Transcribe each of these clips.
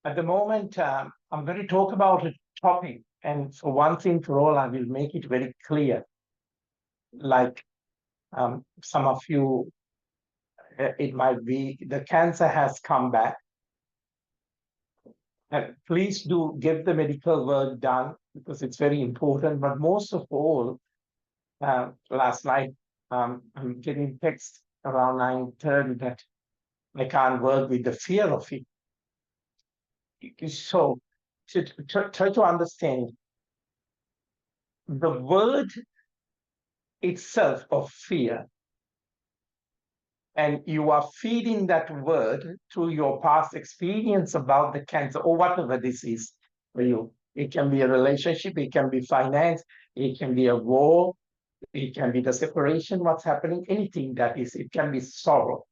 At the moment, I'm going to talk about a topic, and for once and for all, I will make it very clear. Like some of you, it might be the cancer has come back. And please do get the medical work done because it's very important. But most of all, last night, I'm getting text around 9:30 that I can't work with the fear of it. So, try to understand the word itself of fear, and you are feeding that word through your past experience about the cancer or whatever this is for you. It can be a relationship, it can be finance, it can be a war, it can be the separation, what's happening, anything that is, it can be sorrow.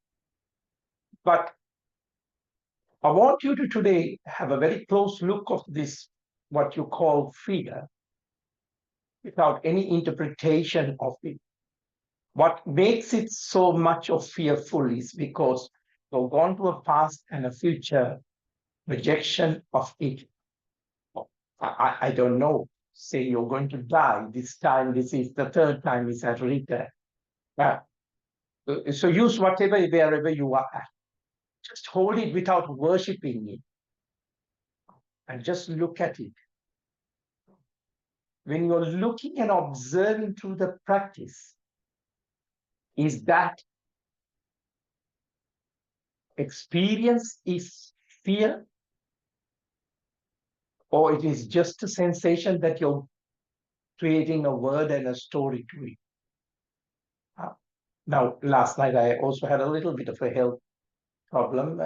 But I want you to today have a very close look of this, what you call fear, without any interpretation of it. What makes it so much of fearful is because you've gone to a past and a future rejection of it. I don't know. Say you're going to die this time. This is the third time it's at return. So use whatever, wherever you are at. Just hold it without worshiping it. And just look at it. When you're looking and observing through the practice, is that experience is fear, or it is just a sensation that you're creating a word and a story to it? Now, last night I also had a little bit of a health problem.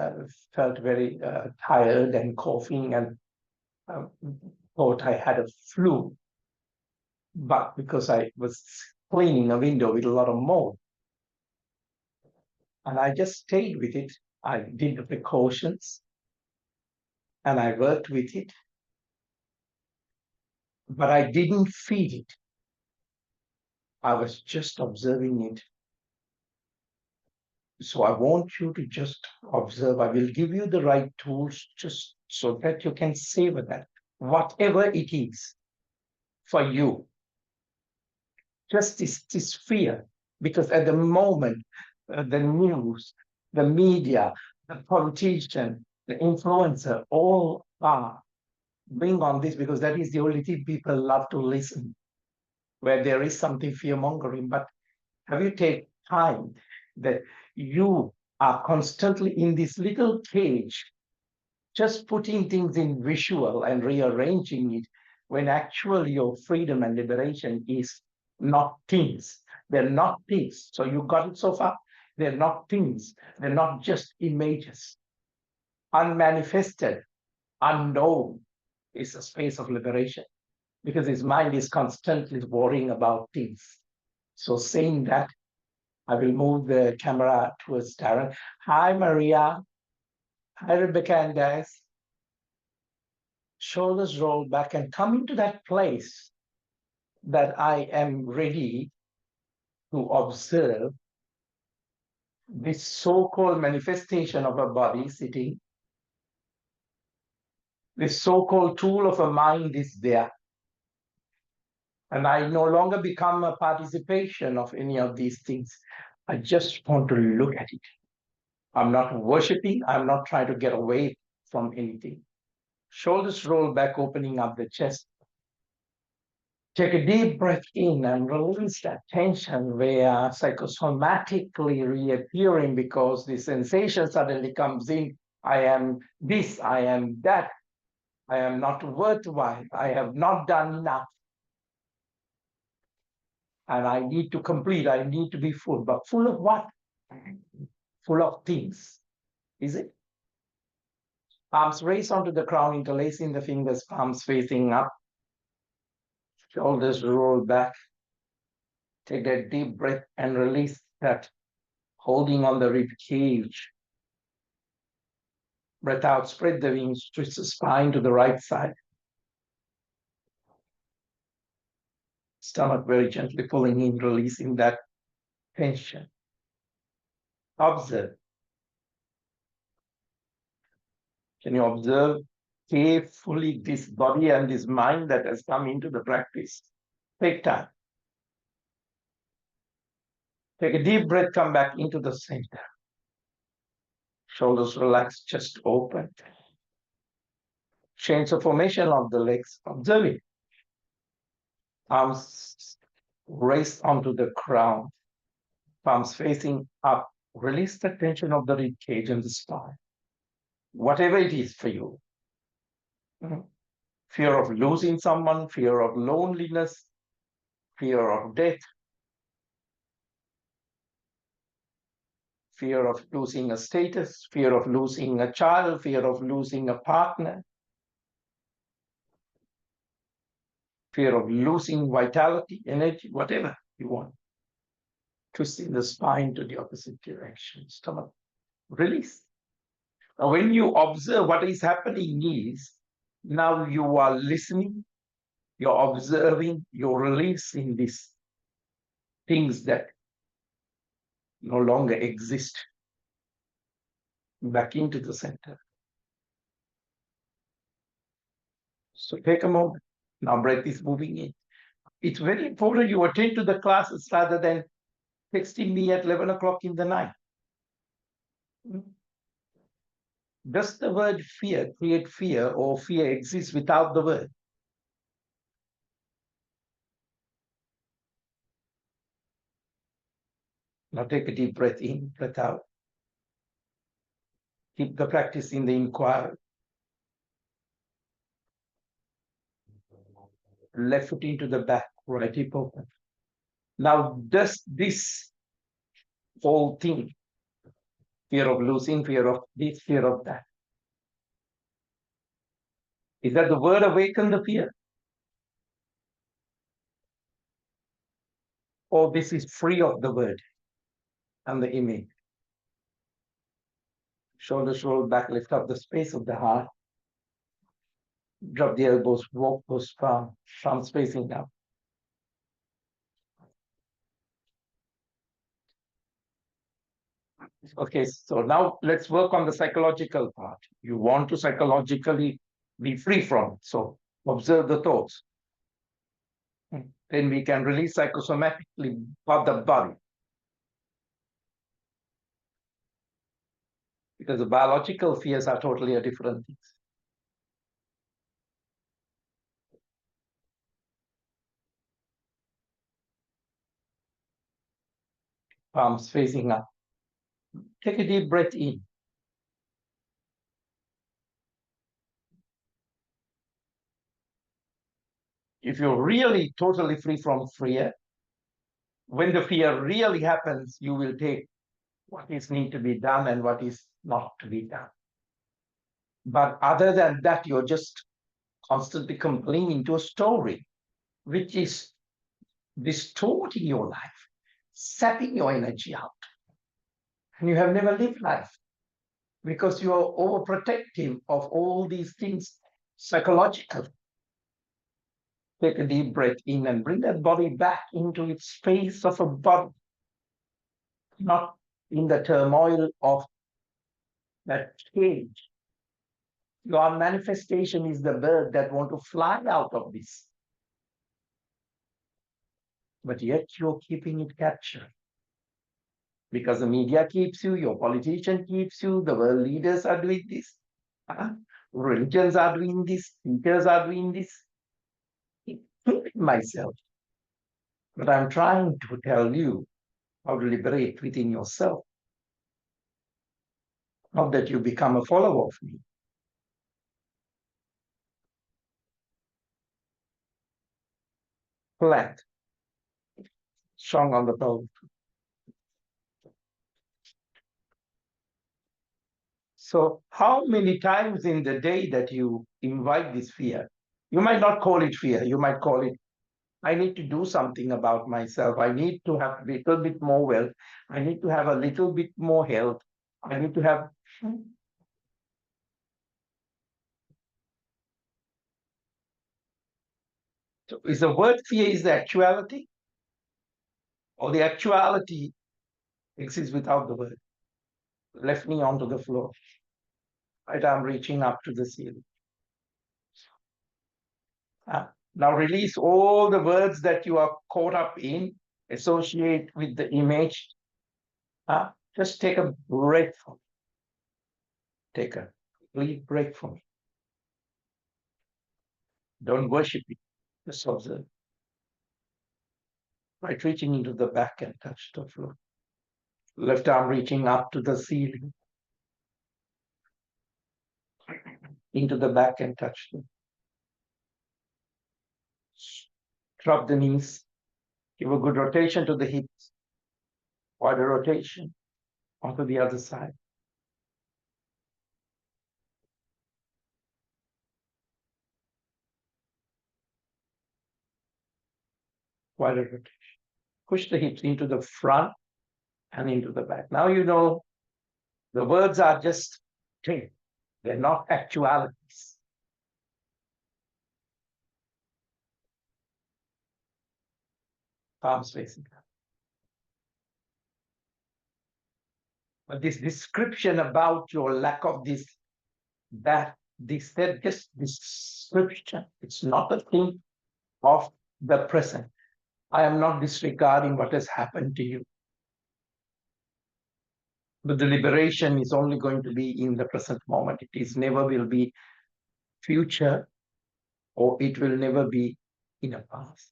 Felt very tired and coughing, and thought I had a flu. But because I was cleaning a window with a lot of mold, and I just stayed with it. I did the precautions, and I worked with it, but I didn't feed it. I was just observing it. So I want you to just observe. I will give you the right tools just so that you can savor that, whatever it is for you. Just this fear, because at the moment, the news, the media, the politician, the influencer, all are bring on this because that is the only thing people love to listen, where there is something fear mongering. But have you take time that you are constantly in this little cage, just putting things in visual and rearranging it, when actually your freedom and liberation is not things. They're not things. So you got it so far? They're not things. They're not just images. Unmanifested, unknown is a space of liberation because his mind is constantly worrying about things. So saying that, I will move the camera towards Darren. Hi, Maria. Hi, Rebecca and Des. Shoulders roll back and come into that place that I am ready to observe this so-called manifestation of a body sitting. This so-called tool of a mind is there. And I no longer become a participation of any of these things. I just want to look at it. I'm not worshiping. I'm not trying to get away from anything. Shoulders roll back, opening up the chest. Take a deep breath in and release that tension where psychosomatically reappearing because the sensation suddenly comes in. I am this, I am that. I am not worthwhile. I have not done enough. And I need to complete. I need to be full. But full of what? Full of things. Is it? Arms raised onto the ground, interlacing the fingers, palms facing up. Shoulders roll back. Take that deep breath and release that, holding on the rib cage. Breath out, spread the wings, twist the spine to the right side. Stomach very gently pulling in, releasing that tension. Observe. Can you observe carefully this body and this mind that has come into the practice. Take time. Take a deep breath, come back into the center. Shoulders relaxed, chest open. Change the formation of the legs. Observe it. Arms raised onto the ground. Palms facing up. Release the tension of the rib cage and the spine. Whatever it is for you. Fear of losing someone, fear of loneliness, fear of death, fear of losing a status, fear of losing a child, fear of losing a partner, fear of losing vitality, energy, whatever you want. Twisting the spine to the opposite direction, stomach, release. Now, when you observe, what is happening is, now you are listening, you're observing, you're releasing these things that no longer exist back into the center. So take a moment. Now breath is moving in. It's very important you attend to the classes rather than texting me at 11 o'clock in the night. Does the word fear create fear, or fear exists without the word? Now take a deep breath in, breath out. Keep the practice in the inquiry. Left foot into the back, right hip open. Now, does this whole thing, fear of losing, fear of this, fear of that, is that the word awaken the fear? Or this is free of the word and the image? Shoulders roll back, lift up the space of the heart. Drop the elbows, walk those palms facing up. Okay, so now let's work on the psychological part. You want to psychologically be free from it. So observe the thoughts. Then we can release psychosomatically of the body. Because the biological fears are totally a different thing. Palms facing up. Take a deep breath in. If you're really totally free from fear, when the fear really happens, you will take what is need to be done and what is not to be done. But other than that, you're just constantly complaining to a story, which is distorting your life, sapping your energy out. And you have never lived life because you are overprotective of all these things, psychological. Take a deep breath in and bring that body back into its space of a body, not in the turmoil of that cage. Your manifestation is the bird that want to fly out of this. But yet you're keeping it captured. Because the media keeps you, your politician keeps you, the world leaders are doing this. Religions are doing this, teachers are doing this. Including myself. But I'm trying to tell you how to liberate within yourself. Not that you become a follower of me. Flat. Strong on the pelvic. So how many times in the day that you invite this fear? You might not call it fear. You might call it, I need to do something about myself. I need to have a little bit more wealth. I need to have a little bit more health. I need to have. So is the word fear is the actuality? Or the actuality exists without the word? Left knee onto the floor. Right arm reaching up to the ceiling. Now release all the words that you are caught up in, associate with the image. Just take a break from it. Take a complete break from it. Don't worship it. Just observe. Right, reaching into the back and touch the floor. Left arm reaching up to the ceiling. Into the back and touch them. Drop the knees. Give a good rotation to the hips. Wider rotation onto the other side. Wider rotation. Push the hips into the front and into the back. Now you know the words are just things. They're not actualities. Palms facing up. But this description about your lack of this, that, this, that, just description. It's not a thing of the present. I am not disregarding what has happened to you. But the liberation is only going to be in the present moment. It is never will be future, or it will never be in a past.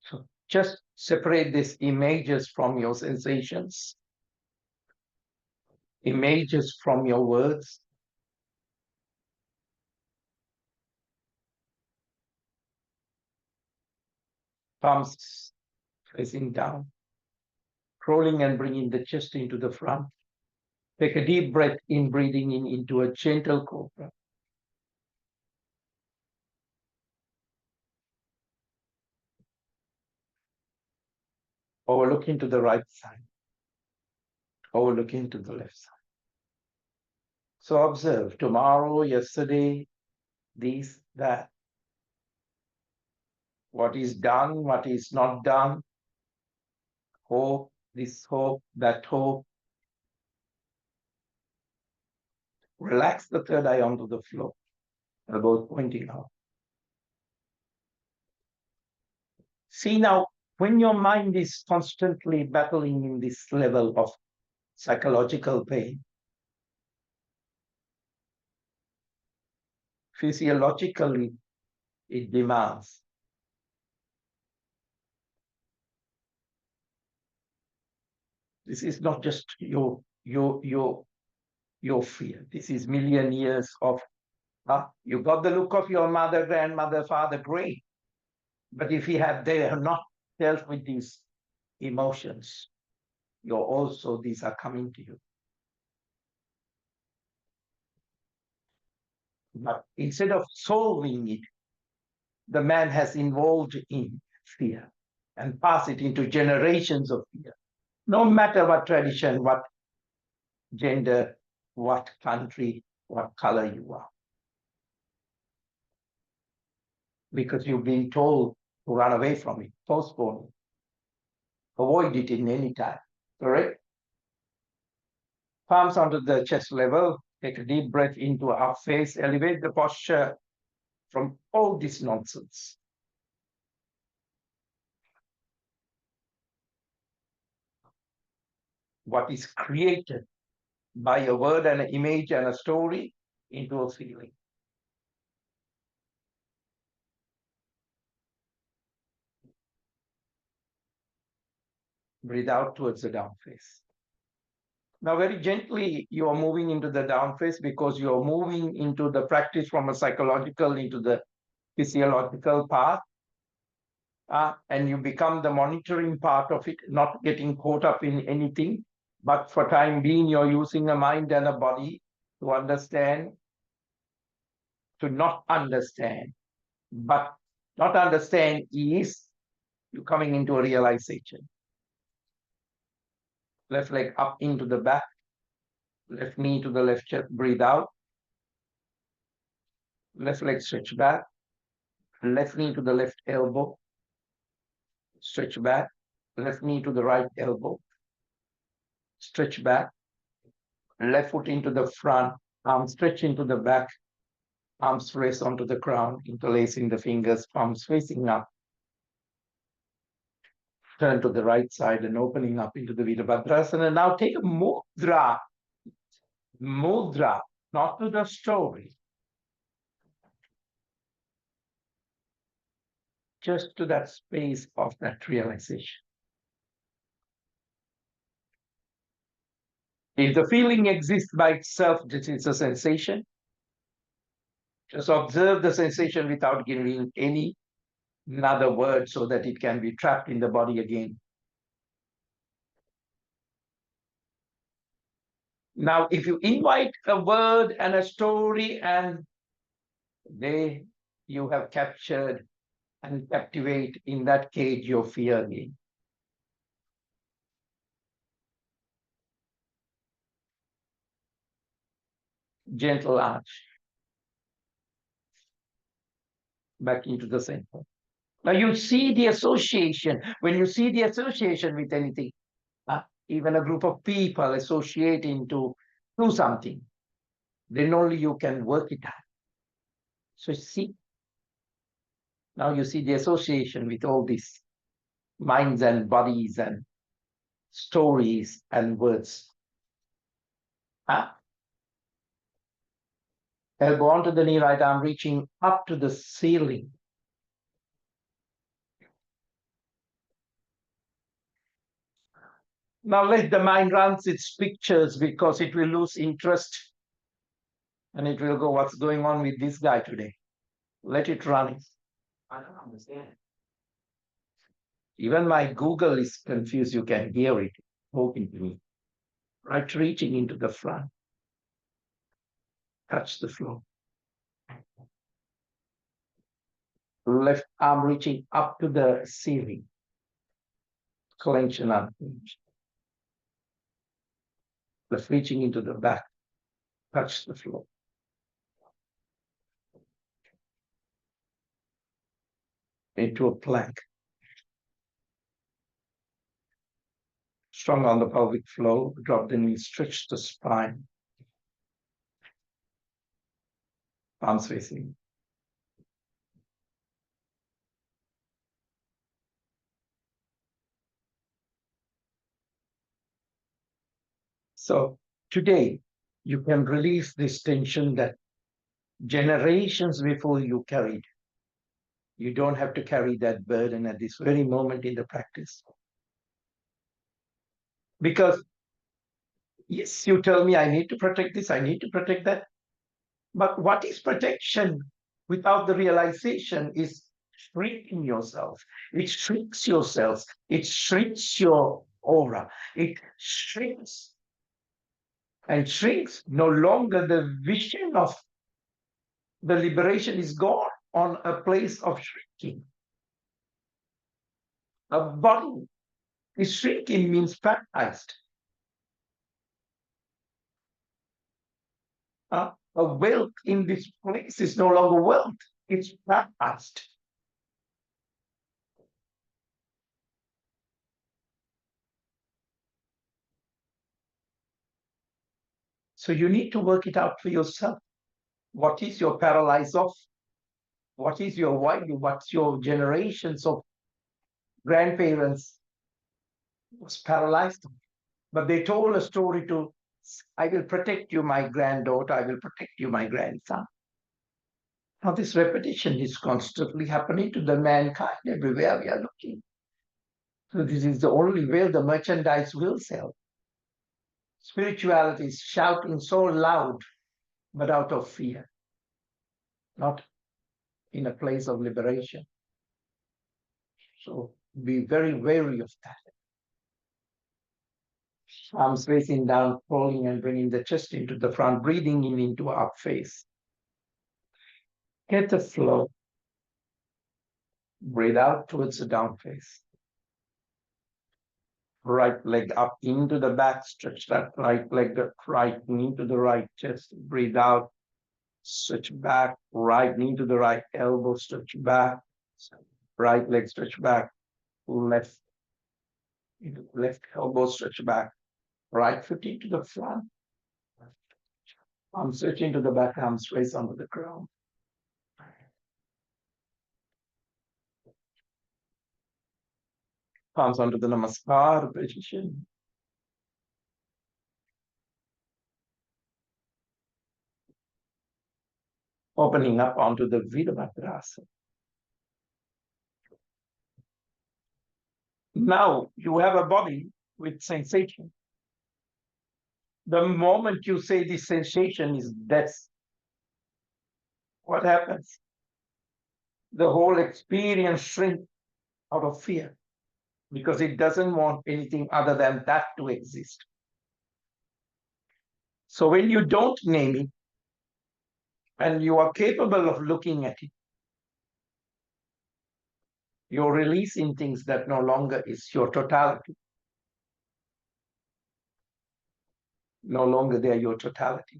So just separate these images from your sensations, images from your words. Palms facing down, rolling and bringing the chest into the front. Take a deep breath in, breathing in into a gentle cobra. Overlooking to the right side, overlooking to the left side. So observe tomorrow, yesterday, this, that. What is done, what is not done. Hope, this hope, that hope. Relax the third eye onto the floor, elbows pointing out. See now, when your mind is constantly battling in this level of psychological pain, physiologically, it demands. This is not just your fear. This is million years of, you got the look of your mother, grandmother, father, great. But if they have not dealt with these emotions, these are coming to you. But instead of solving it, the man has involved in fear and pass it into generations of fear. No matter what tradition, what gender, what country, what color you are. Because you've been told to run away from it, postpone it, avoid it in any time. Correct? Palms onto the chest level. Take a deep breath into our face. Elevate the posture from all this nonsense. What is created by a word and an image and a story into a feeling. Breathe out towards the down face. Now, very gently, you are moving into the down face because you are moving into the practice from a psychological into the physiological path. And you become the monitoring part of it, not getting caught up in anything. But for time being, you're using a mind and a body to understand, to not understand. But not understand is you coming into a realization. Left leg up into the back, left knee to the left chest, breathe out. Left leg stretch back, left knee to the left elbow, stretch back, left knee to the right elbow, stretch back, left foot into the front, Arms stretch into the back, arms rest onto the ground, interlacing the fingers, palms facing up. Turn to the right side and opening up into the Virabhadrasana. Now take a mudra, not to the story, just to that space of that realization. If the feeling exists by itself, this is a sensation. Just observe the sensation without giving any another word so that it can be trapped in the body again. Now, if you invite a word and a story and you have captured and captivate in that cage your fear again. Gentle arch back into the center. Now you see the association. When you see the association with anything, even a group of people associating to do something, then only you can work it out. So see, now you see the association with all these minds and bodies and stories and words. Elbow onto the knee, right arm reaching up to the ceiling. Now let the mind run its pictures because it will lose interest and it will go, what's going on with this guy today? Let it run. I don't understand. Even my Google is confused. You can hear it talking to me. Right, reaching into the front. Touch the floor. Left arm reaching up to the ceiling. Clench and unclench. Left reaching into the back. Touch the floor. Into a plank. Strong on the pelvic floor. Drop the knees. Stretch the spine. Palms facing. So today, you can release this tension that generations before you carried. You don't have to carry that burden at this very moment in the practice. Because, yes, you tell me I need to protect this, I need to protect that. But what is protection without the realization is shrinking yourself. It shrinks yourself. It shrinks your aura. It shrinks and shrinks. No longer the vision of the liberation is gone on a place of shrinking. A body is shrinking means paralyzed. A wealth in this place is no longer wealth. It's paralyzed. So you need to work it out for yourself. What is your paralyzed of? What is your why? What's your generations of grandparents was paralyzed? But they told a story to, I will protect you, my granddaughter. I will protect you, my grandson. Now this repetition is constantly happening to the mankind everywhere we are looking. So this is the only way the merchandise will sell. Spirituality is shouting so loud, but out of fear, not in a place of liberation. So be very wary of that. Arms facing down, falling and bringing the chest into the front, breathing in into up face. Get the flow. Breathe out towards the down face. Right leg up into the back, stretch that right leg, the right knee to the right chest. Breathe out, stretch back, right knee to the right elbow, stretch back, right leg stretch back, left elbow stretch back, right foot into the front. Arms stretch into the back, arms raise onto the ground. Palms onto the Namaskar position. Opening up onto the Virabhadrasana. Now you have a body with sensation. The moment you say this sensation is death, what happens? The whole experience shrinks out of fear because it doesn't want anything other than that to exist. So when you don't name it and you are capable of looking at it, you're releasing things that no longer is your totality. No longer they are your totality.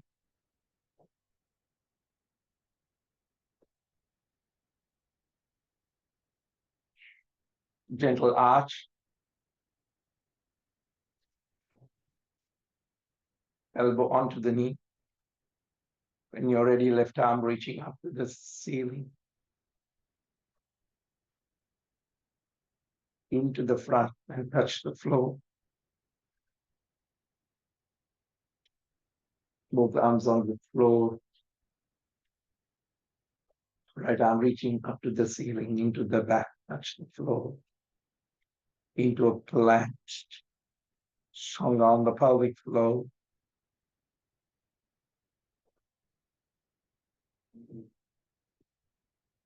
Gentle arch. Elbow onto the knee. When you're ready, left arm reaching up to the ceiling. Into the front and touch the floor. Both arms on the floor. Right arm reaching up to the ceiling, into the back, touch the floor. Into a plank. Strong on the pelvic floor.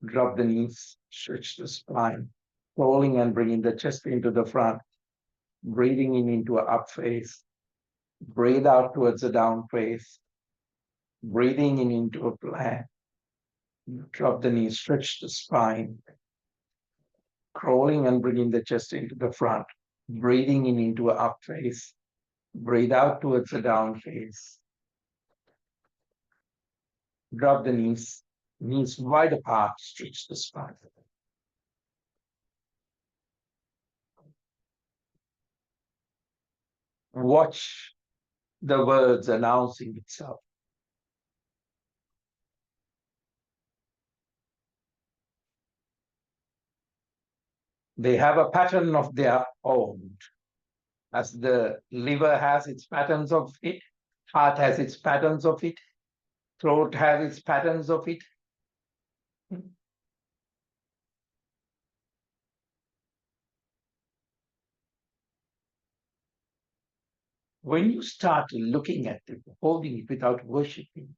Drop the knees, stretch the spine. Rolling and bringing the chest into the front. Breathing in into an up face. Breathe out towards the down face. Breathing in into a plank. Drop the knees, stretch the spine. Crawling and bringing the chest into the front. Breathing in into an up face. Breathe out towards the down face. Drop the knees wide apart, stretch the spine. Watch the words announcing itself. They have a pattern of their own. As the liver has its patterns of it, heart has its patterns of it, throat has its patterns of it. When you start looking at it, holding it without worshipping,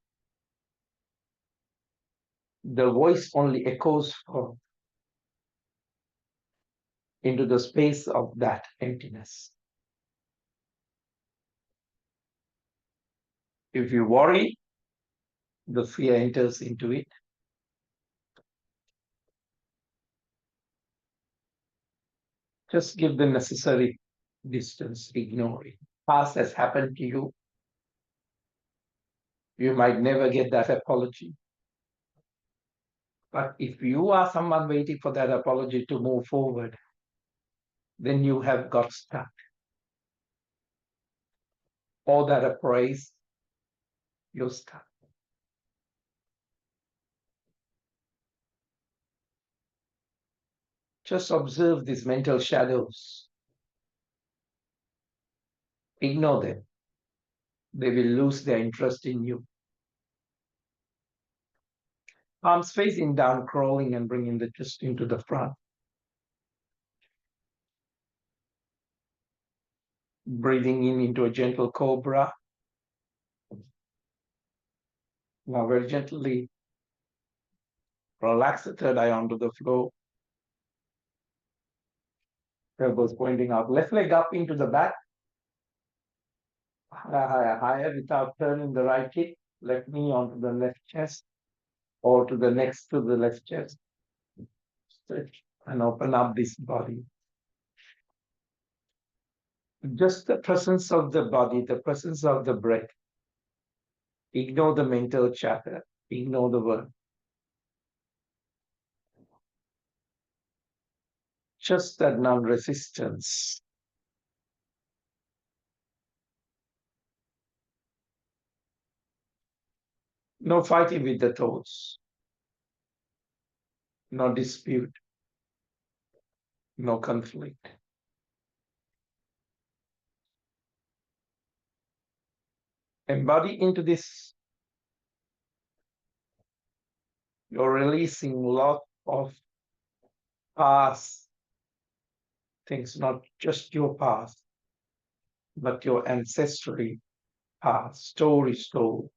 the voice only echoes forth into the space of that emptiness. If you worry, the fear enters into it. Just give the necessary distance, ignore it. Past has happened to you. You might never get that apology. But if you are someone waiting for that apology to move forward, then you have got stuck. Or that appraise, you're stuck. Just observe these mental shadows. Ignore them. They will lose their interest in you. Arms facing down, crawling and bringing the chest into the front. Breathing in into a gentle cobra. Now very gently relax the third eye onto the floor. Elbows pointing out. Left leg up into the back. Higher without turning the right hip. Left knee onto the left chest or to the next to the left chest. Stretch and open up this body. Just the presence of the body, the presence of the breath. Ignore the mental chatter. Ignore the word. Just that non-resistance. No fighting with the thoughts, no dispute, no conflict. Embody into this. You're releasing a lot of past things, not just your past, but your ancestry past, stories told,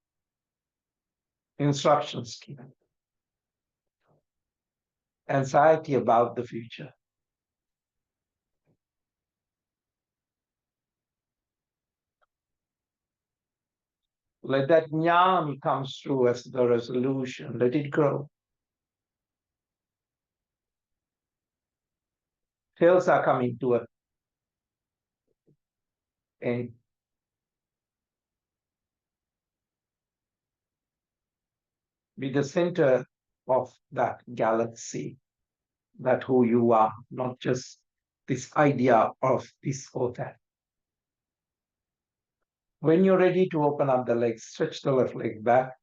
instructions given, anxiety about the future. Let that jnana comes through as the resolution. Let it grow. Tails are coming to an end. Be the center of that galaxy, that who you are, not just this idea of this or that. When you're ready to open up the legs, stretch the left leg back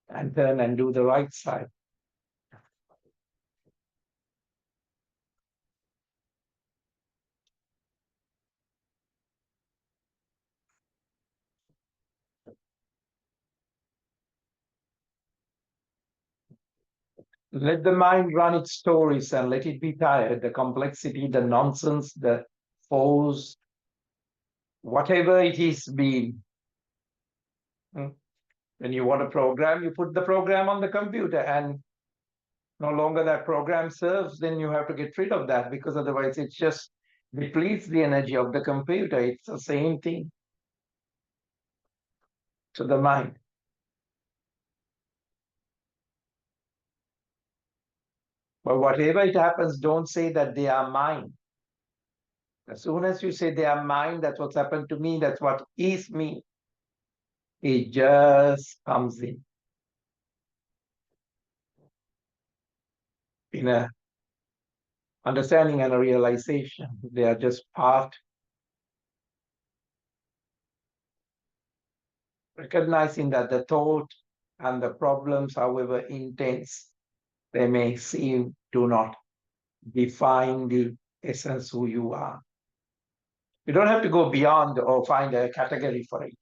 and turn and do the right side. Let the mind run its stories and let it be tired. The complexity, the nonsense, the foes, whatever it is being. When you want a program, you put the program on the computer, and no longer that program serves, then you have to get rid of that, because otherwise it just depletes the energy of the computer. It's the same thing to the mind. But whatever it happens, don't say that they are mine. As soon as you say they are mine, that's what's happened to me, that's what is me, it just comes in a understanding and a realization. They are just part, recognizing that the thought and the problems, however intense they may seem, do not define the essence who you are. You don't have to go beyond or find a category for it.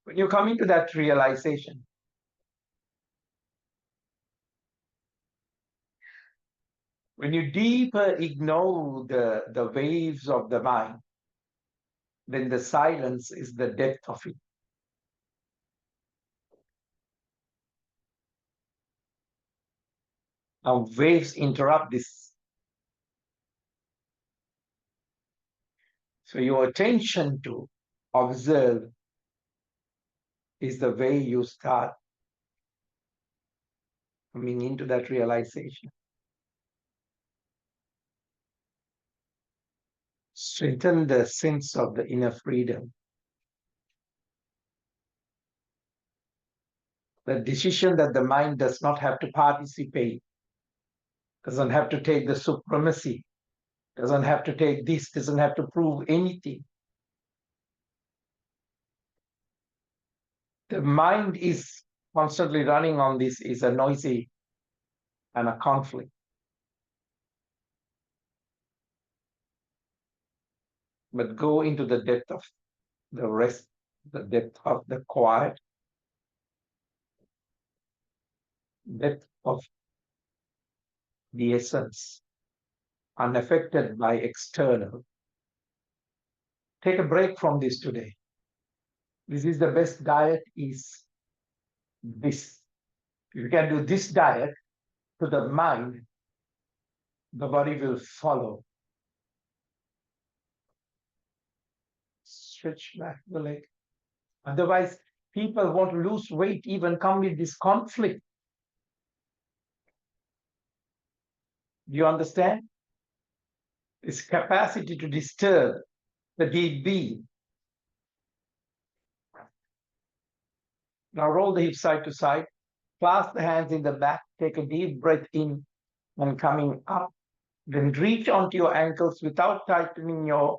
When you come into that realization, when you deeper ignore the waves of the mind, then the silence is the depth of it. Now, waves interrupt this. So, your attention to observe is the way you start coming into that realization. Strengthen the sense of the inner freedom. The decision that the mind does not have to participate, doesn't have to take the supremacy, doesn't have to take this, doesn't have to prove anything. The mind is constantly running on this, is a noisy and a conflict. But go into the depth of the rest, the depth of the quiet, depth of the essence, unaffected by external. Take a break from this today. This is the best diet, is this. If you can do this diet to the mind, the body will follow. Stretch back the leg. Otherwise, people want to lose weight, even come with this conflict. Do you understand? This capacity to disturb the deep being. Now roll the hips side to side, clasp the hands in the back, take a deep breath in and coming up. Then reach onto your ankles without tightening your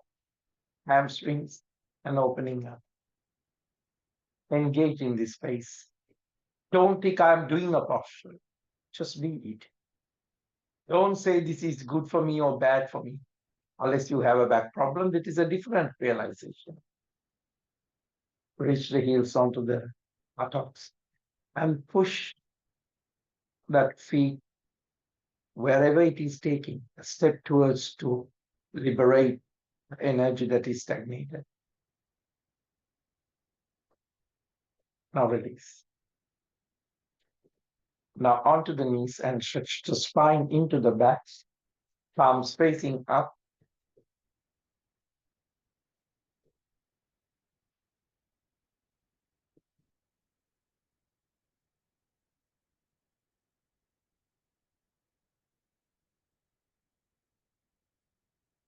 hamstrings and opening up. Engage in this space. Don't think I'm doing a posture. Just be it. Don't say this is good for me or bad for me. Unless you have a back problem, that is a different realization. Reach the heels onto the buttocks and push that feet wherever it is taking a step towards to liberate the energy that is stagnated. Now release. Now onto the knees and stretch the spine into the back, palms facing up.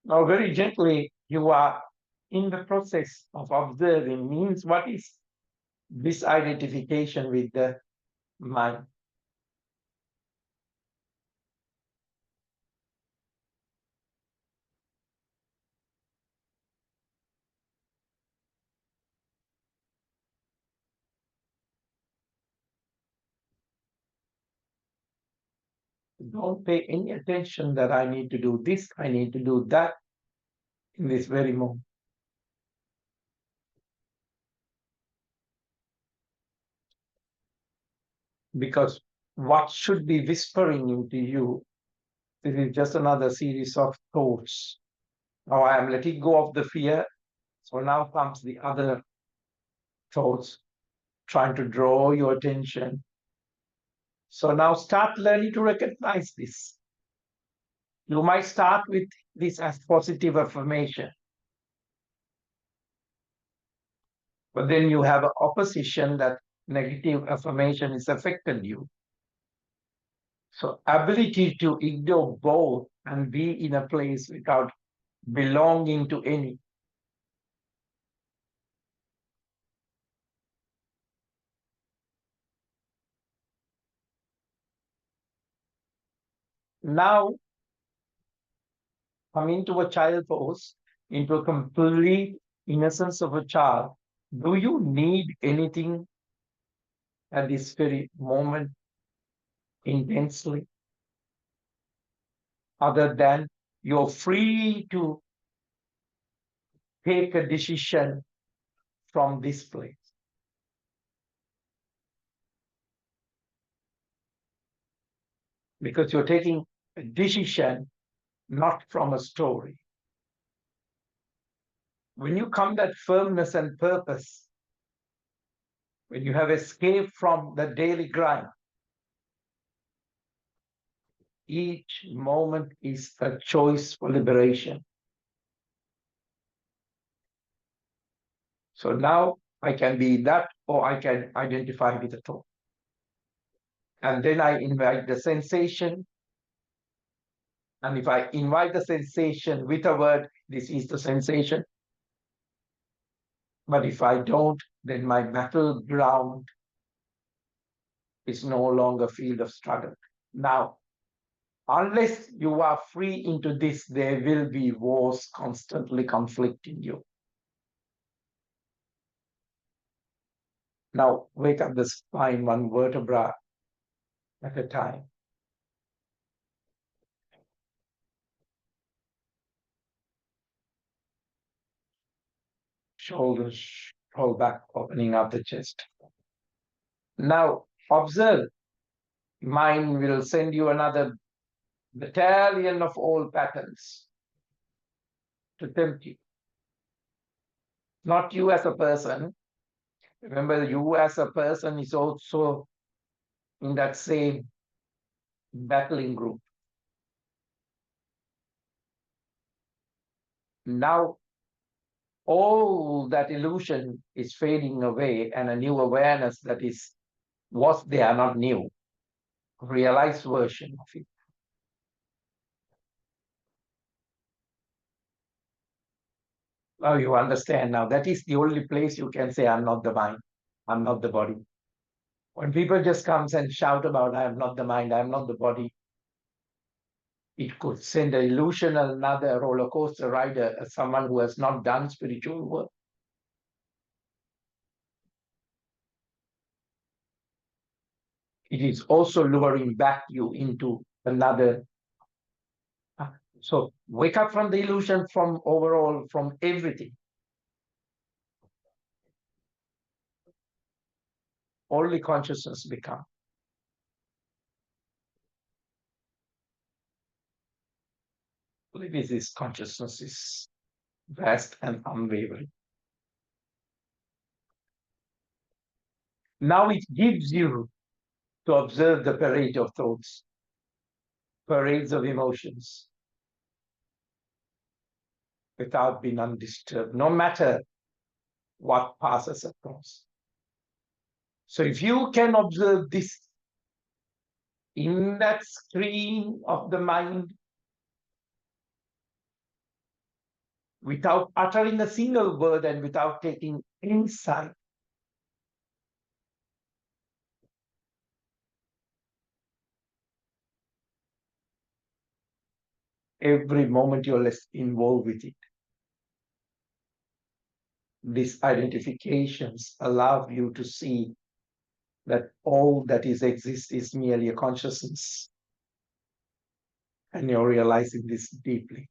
Now very gently, you are in the process of observing means what is this identification with the mind. Don't pay any attention that I need to do this, I need to do that in this very moment. Because what should be whispering into you, this is just another series of thoughts. Now I am letting go of the fear. So now comes the other thoughts trying to draw your attention. So now start learning to recognize this. You might start with this as positive affirmation, but then you have an opposition that negative affirmation is affected you. So ability to ignore both and be in a place without belonging to any. Now come into a child pose, into a complete innocence of a child. Do you need anything at this very moment intensely other than you're free to take a decision from this place? Because you're taking a decision not from a story. When you come that firmness and purpose, when you have escaped from the daily grind, each moment is a choice for liberation. So now I can be that, or I can identify with the thought. And then I invite the sensation. And if I invite the sensation with a word, this is the sensation. But if I don't, then my battleground is no longer field of struggle. Now, unless you are free into this, there will be wars constantly conflicting you. Now, wake up the spine one vertebra at a time. Shoulders roll back, opening up the chest. Now, observe. Mind will send you another battalion of old patterns to tempt you. Not you as a person. Remember, you as a person is also in that same battling group. Now, all that illusion is fading away, and a new awareness that is was there, not new, realized version of it. Now you understand. Now that is the only place you can say, I'm not the mind, I'm not the body. When people just comes and shout about, I am not the mind, I am not the body, it could send an illusion another roller coaster rider as someone who has not done spiritual work. It is also luring back you into another. So wake up from the illusion, from overall, from everything. Only consciousness become. This consciousness is vast and unwavering. Now it gives you to observe the parade of thoughts, parades of emotions, without being undisturbed, no matter what passes across. So if you can observe this in that screen of the mind, without uttering a single word and without taking insight, every moment you're less involved with it. These identifications allow you to see that all that is exists is merely a consciousness. And you're realizing this deeply.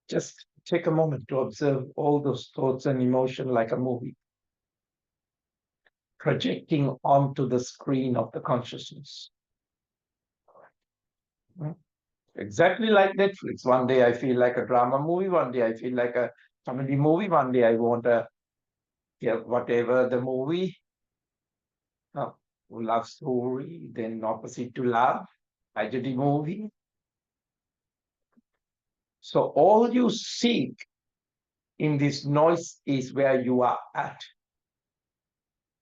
Just take a moment to observe all those thoughts and emotion like a movie, projecting onto the screen of the consciousness. Exactly like Netflix. One day I feel like a drama movie, one day I feel like a comedy movie, one day I want a, yeah, whatever the movie, uh, love story, then opposite to love, tragedy movie. So all you seek in this noise is where you are at,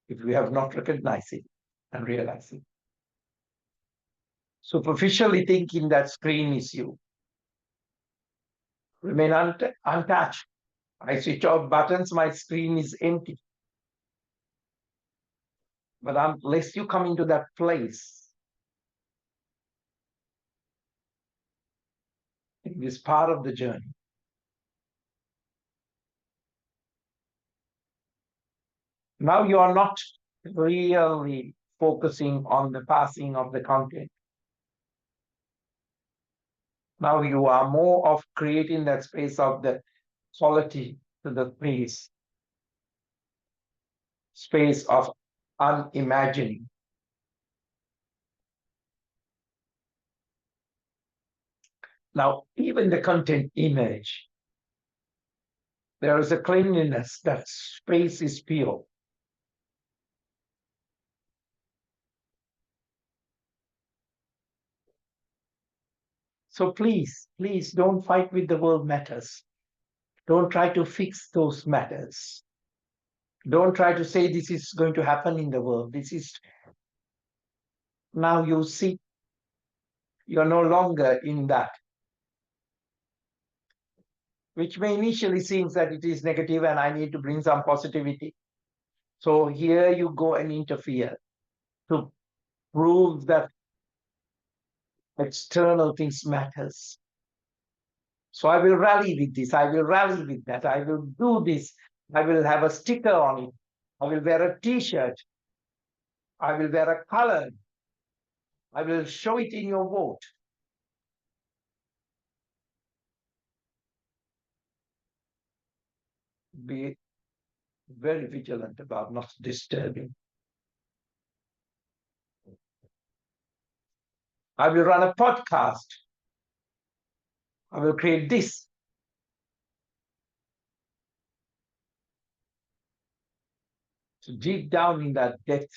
if you have not recognized it and realized it. Superficially thinking that screen is you. Remain untouched. I switch off buttons, my screen is empty. But unless you come into that place, in this part of the journey, now you are not really focusing on the passing of the content. Now you are more of creating that space of the quality to the space of unimagining. Now, even the content image, there is a cleanliness, that space is pure. So please don't fight with the world matters. Don't try to fix those matters. Don't try to say this is going to happen in the world. This is, now you see, you're no longer in that, which may initially seem that it is negative and I need to bring some positivity. So here you go and interfere to prove that external things matters. So I will rally with this, I will rally with that, I will do this, I will have a sticker on it, I will wear a t-shirt, I will wear a color, I will show it in your vote. Be very vigilant about not disturbing. I will run a podcast. I will create this. So deep down in that depth,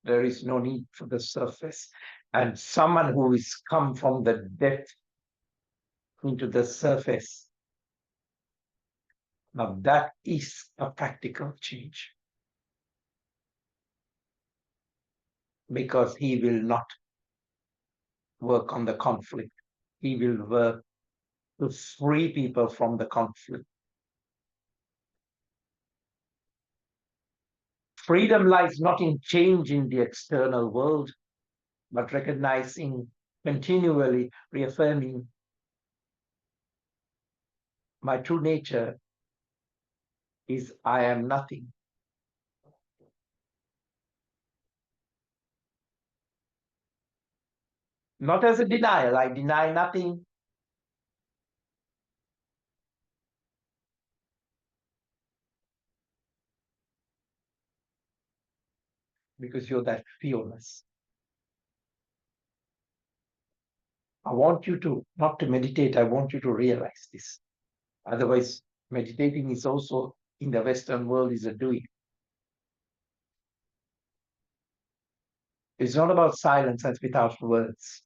there is no need for the surface. And someone who is come from the depth into the surface, now that is a practical change. Because he will not work on the conflict. He will work to free people from the conflict. Freedom lies not in changing the external world, but recognizing, continually reaffirming my true nature is I am nothing. Not as a denial, I deny nothing, because you're that fearless. I want you to not to meditate, I want you to realize this. Otherwise, meditating is also in the Western world is a doing. It's not about silence that's without words,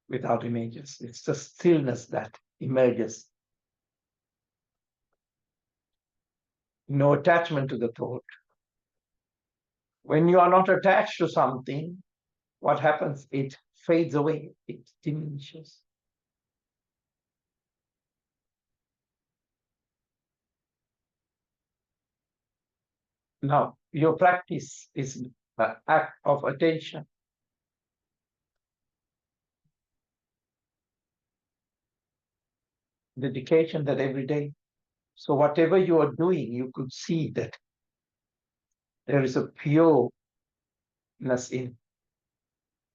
without images. It's the stillness that emerges. No attachment to the thought. When you are not attached to something, what happens? It fades away, it diminishes. Now, your practice is the act of attention, dedication that every day. So, whatever you are doing, you could see that there is a pureness in,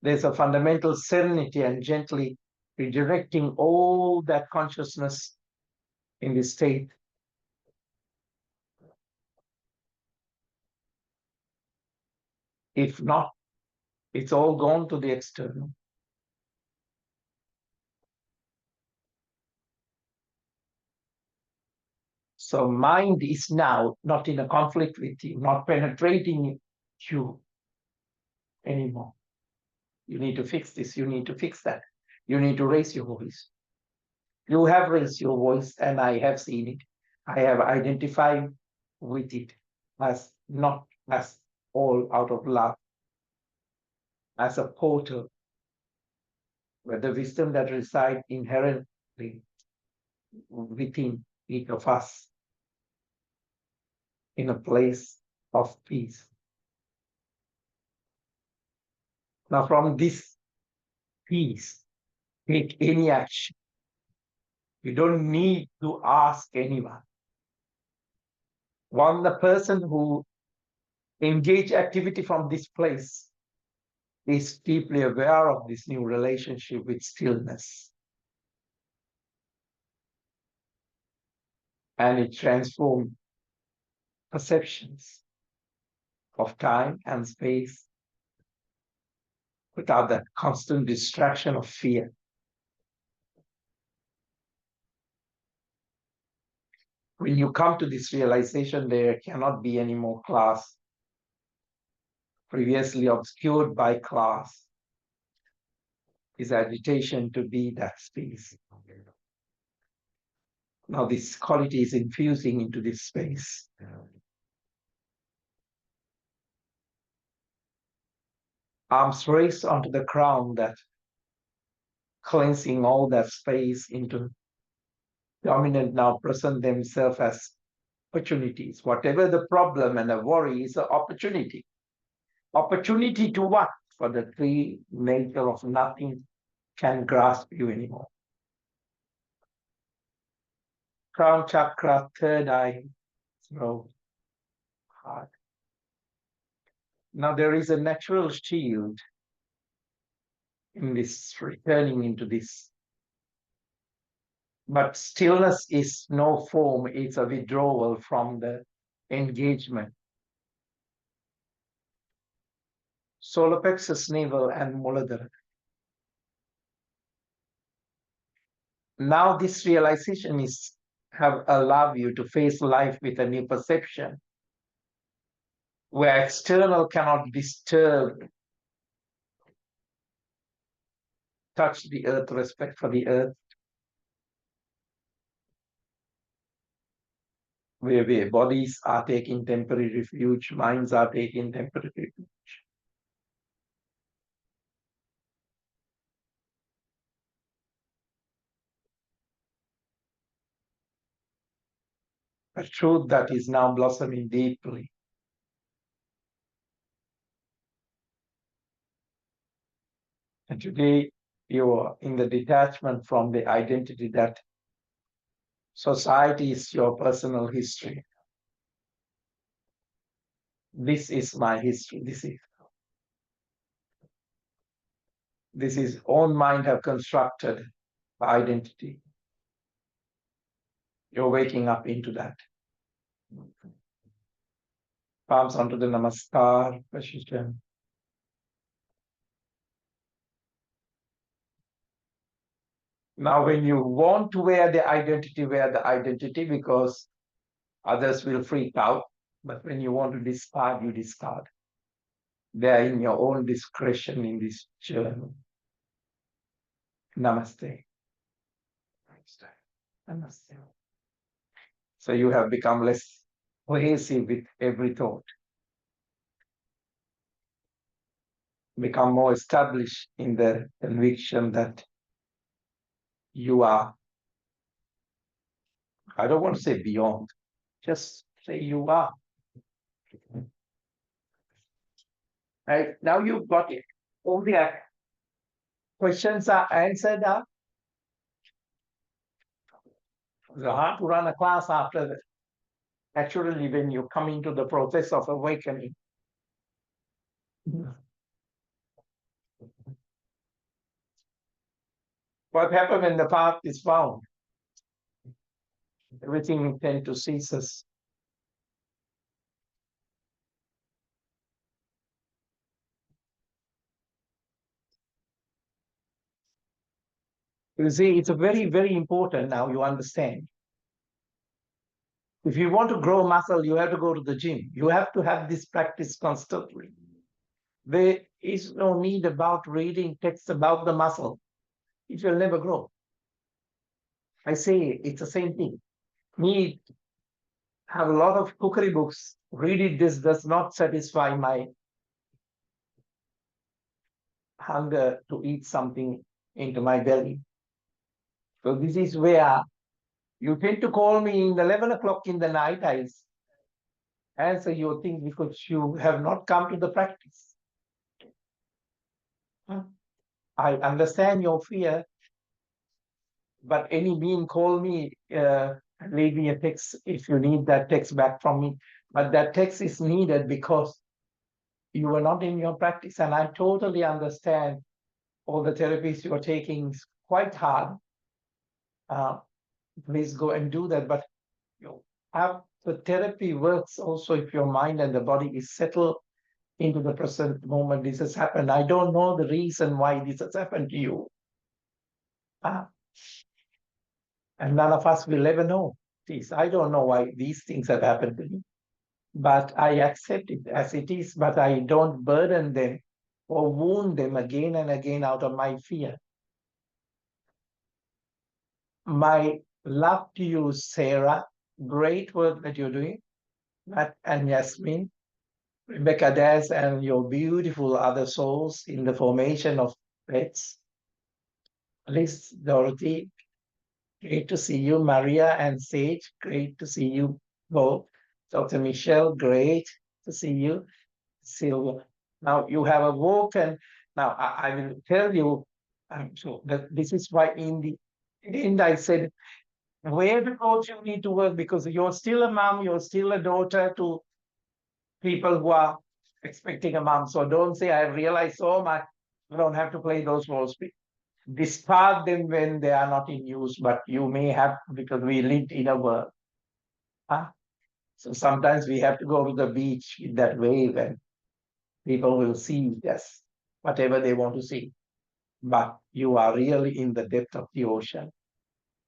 there's a fundamental serenity and gently redirecting all that consciousness in this state. If not, it's all gone to the external. So mind is now not in a conflict with you, not penetrating you anymore. You need to fix this, you need to fix that. You need to raise your voice. You have raised your voice, and I have seen it. I have identified with it as not as all out of love, as a portal where the wisdom that resides inherently within each of us in a place of peace. Now, from this peace, take any action. You don't need to ask anyone. One, the person who engage activity from this place is deeply aware of this new relationship with stillness. And it transforms perceptions of time and space without that constant distraction of fear. When you come to this realization, there cannot be any more class previously obscured by class. Is agitation to be that space. Now this quality is infusing into this space. Arms raised onto the crown, that cleansing all that space into dominant now present themselves as opportunities. Whatever the problem and the worry is an opportunity. Opportunity to what? For the tree nature of nothing can grasp you anymore. Crown chakra, third eye, throat, heart. Now there is a natural shield in this, returning into this. But stillness is no form, it's a withdrawal from the engagement. Solar plexus, navel, and Muladhara. Now this realization is have allowed you to face life with a new perception, where external cannot disturb, touch the earth, respect for the earth, where bodies are taking temporary refuge, minds are taking temporary refuge. A truth that is now blossoming deeply. And today you are in the detachment from the identity that society is your personal history. This is my history. This is own mind have constructed the identity. You're waking up into that. Palms onto the namaskar position. Now, when you want to wear the identity because others will freak out. But when you want to discard, you discard. They are in your own discretion in this journey. Namaste. Namaste. So you have become less cohesive with every thought. Become more established in the conviction that you are, I don't want to say beyond, just say you are. Right? Now you've got it. All the questions are answered up. It's hard to run a class after that. Naturally, when you come into the process of awakening, what happens when the path is found? Everything tends to ceases. You see, it's a very, very important now you understand. If you want to grow muscle, you have to go to the gym. You have to have this practice constantly. There is no need about reading texts about the muscle. It will never grow. I say it's the same thing. Me have a lot of cookery books. Reading this does not satisfy my hunger to eat something into my belly. So this is where you tend to call me in 11 o'clock in the night. I answer your thing because you have not come to the practice. I understand your fear, but any being call me, leave me a text if you need that text back from me. But that text is needed because you are not in your practice. And I totally understand all the therapies you are taking is quite hard. Please go and do that. But you have the therapy works also if your mind and the body is settled into the present moment. This has happened. I don't know the reason why this has happened to you. And none of us will ever know this. I don't know why these things have happened to me, but I accept it as it is, but I don't burden them or wound them again and again out of my fear. My love to you, Sarah. Great work that you're doing. Matt and Yasmin, Rebecca Des, and your beautiful other souls in the formation of pets. Liz, Dorothy, great to see you. Maria and Sage, great to see you both. Dr. Michelle, great to see you. Silva. Now you have awoken. Now I will tell you, so that this is why in the end I said, where the coach you need to work because you're still a mom, you're still a daughter to people who are expecting a mom. So don't say, I realize so much. You don't have to play those roles. Discard them when they are not in use, but you may have because we lived in a world. Huh? So sometimes we have to go to the beach with that wave and people will see yes, whatever they want to see. But you are really in the depth of the ocean.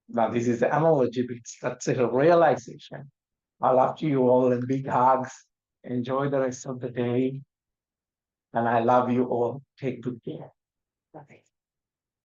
Now this is the analogy, that's a realization. I love you all and big hugs. Enjoy the rest of the day. And I love you all. Take good care. Bye.